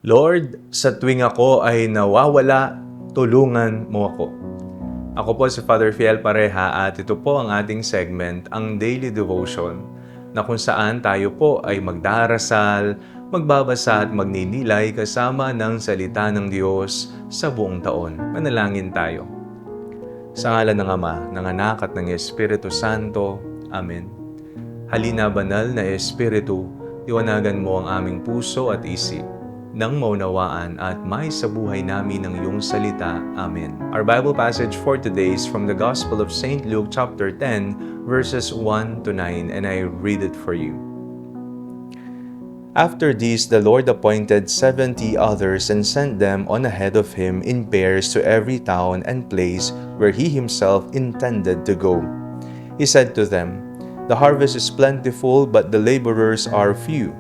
Lord, sa tuwing ako ay nawawala, tulungan mo ako. Ako po si Father Fiel Pareha at ito po ang ating segment, ang Daily Devotion, na kung saan tayo po ay magdarasal, magbabasa at magninilay kasama ng salita ng Diyos sa buong taon. Manalangin tayo. Sa ngalan ng Ama, ng Anak at ng Espiritu Santo. Amen. Halina banal na Espiritu, liwanagan mo ang aming puso at isip nang maunawaan at may sa buhay namin ng iyong salita. Amen. Our Bible passage for today is from the Gospel of St. Luke chapter 10, verses 1 to 9, and I read it for you. After this, the Lord appointed 70 others and sent them on ahead of him in pairs to every town and place where he himself intended to go. He said to them, "The harvest is plentiful, but the laborers are few.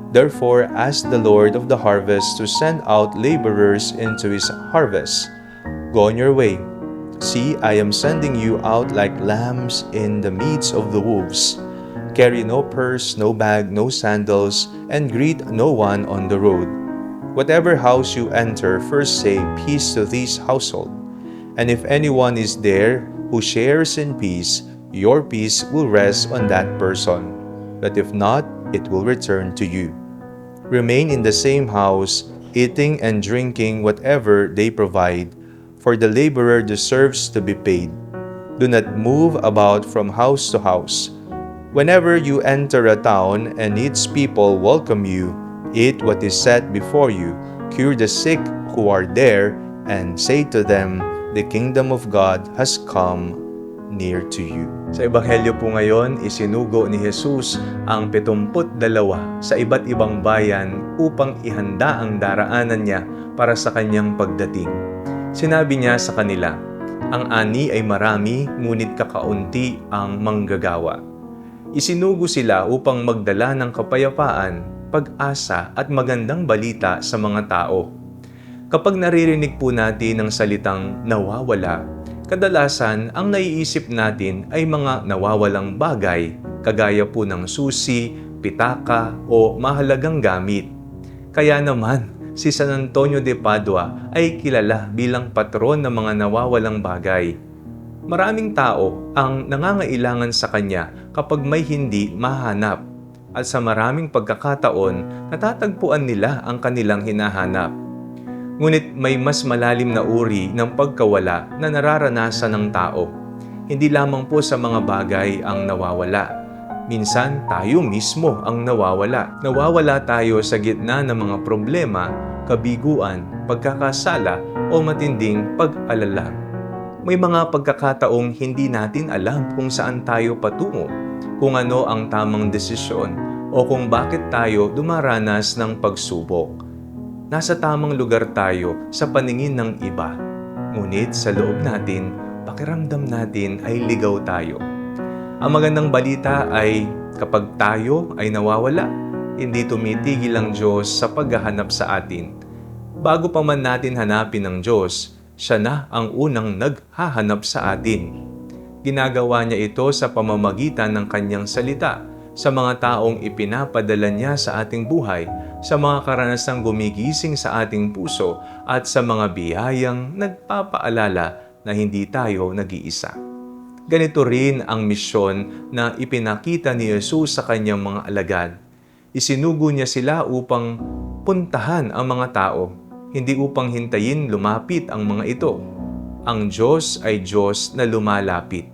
Therefore, ask the Lord of the harvest to send out laborers into his harvest. Go on your way. See, I am sending you out like lambs in the midst of the wolves. Carry no purse, no bag, no sandals, and greet no one on the road. Whatever house you enter, first say, 'Peace to this household.' And if anyone is there who shares in peace, your peace will rest on that person. But if not, it will return to you. Remain in the same house, eating and drinking whatever they provide, for the laborer deserves to be paid. Do not move about from house to house. Whenever you enter a town and its people welcome you, eat what is set before you, cure the sick who are there, and say to them, 'The kingdom of God has come near to you.'" Sa Ebanghelyo po ngayon, isinugo ni Jesus ang 72 sa iba't ibang bayan upang ihanda ang daraanan niya para sa kanyang pagdating. Sinabi niya sa kanila, "Ang ani ay marami, ngunit kakaunti ang manggagawa." Isinugo sila upang magdala ng kapayapaan, pag-asa at magandang balita sa mga tao. Kapag naririnig po natin ang salitang nawawala, kadalasan ang naiisip natin ay mga nawawalang bagay, kagaya po ng susi, pitaka o mahalagang gamit. Kaya naman, si San Antonio de Padua ay kilala bilang patron ng mga nawawalang bagay. Maraming tao ang nangangailangan sa kanya kapag may hindi mahanap, at sa maraming pagkakataon, natatagpuan nila ang kanilang hinahanap. Ngunit may mas malalim na uri ng pagkawala na nararanasan ng tao. Hindi lamang po sa mga bagay ang nawawala. Minsan, tayo mismo ang nawawala. Nawawala tayo sa gitna ng mga problema, kabiguan, pagkakasala o matinding pag-alala. May mga pagkakataong hindi natin alam kung saan tayo patungo, kung ano ang tamang desisyon, o kung bakit tayo dumaranas ng pagsubok. Nasa tamang lugar tayo sa paningin ng iba. Ngunit sa loob natin, pakiramdam natin ay ligaw tayo. Ang magandang balita ay kapag tayo ay nawawala, hindi tumitigil ang Diyos sa paghahanap sa atin. Bago pa man natin hanapin ang Diyos, siya na ang unang naghahanap sa atin. Ginagawa niya ito sa pamamagitan ng kanyang salita, sa mga taong ipinapadala niya sa ating buhay, sa mga karanasang gumigising sa ating puso, at sa mga biyayang nagpapaalala na hindi tayo nag-iisa. Ganito rin ang misyon na ipinakita ni Jesus sa kanyang mga alagad. Isinugo niya sila upang puntahan ang mga tao, hindi upang hintayin lumapit ang mga ito. Ang Diyos ay Diyos na lumalapit,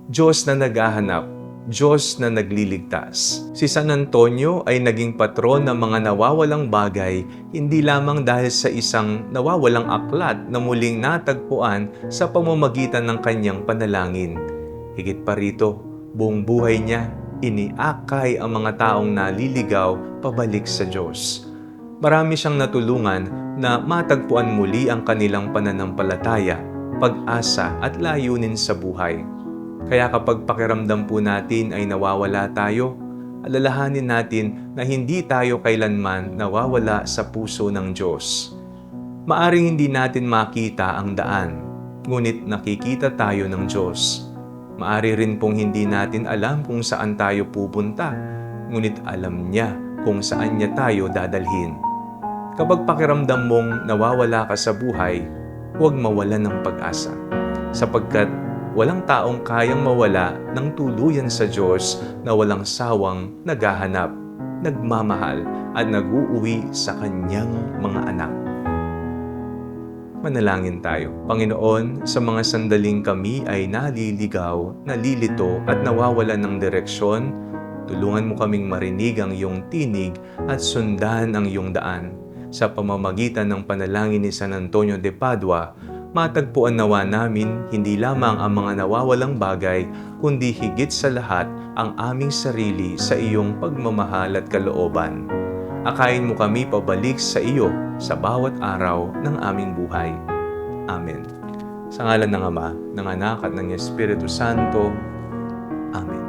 Diyos na naghahanap, Diyos na nagliligtas. Si San Antonio ay naging patron ng mga nawawalang bagay, hindi lamang dahil sa isang nawawalang aklat na muling natagpuan sa pamamagitan ng kanyang panalangin. Higit pa rito, buong buhay niya, iniakay ang mga taong naliligaw pabalik sa Diyos. Marami siyang natulungan na matagpuan muli ang kanilang pananampalataya, pag-asa at layunin sa buhay. Kaya kapag pakiramdam po natin ay nawawala tayo, alalahanin natin na hindi tayo kailanman nawawala sa puso ng Diyos. Maaring hindi natin makita ang daan, ngunit nakikita tayo ng Diyos. Maari rin pong hindi natin alam kung saan tayo pupunta, ngunit alam niya kung saan niya tayo dadalhin. Kapag pakiramdam mong nawawala ka sa buhay, huwag mawalan ng pag-asa. Sapagkat walang taong kayang mawala ng tuluyan sa Diyos na walang sawang naghahanap, nagmamahal at nag-uuwi sa Kanyang mga anak. Manalangin tayo. Panginoon, sa mga sandaling kami ay naliligaw, nalilito at nawawalan ng direksyon, tulungan mo kaming marinig ang iyong tinig at sundan ang iyong daan. Sa pamamagitan ng panalangin ni San Antonio de Padua, matagpuan nawa namin hindi lamang ang mga nawawalang bagay, kundi higit sa lahat ang aming sarili sa iyong pagmamahal at kalooban. Akayin mo kami pabalik sa iyo sa bawat araw ng aming buhay. Amen. Sa ngalan ng Ama, ng Anak at ng Espiritu Santo. Amen.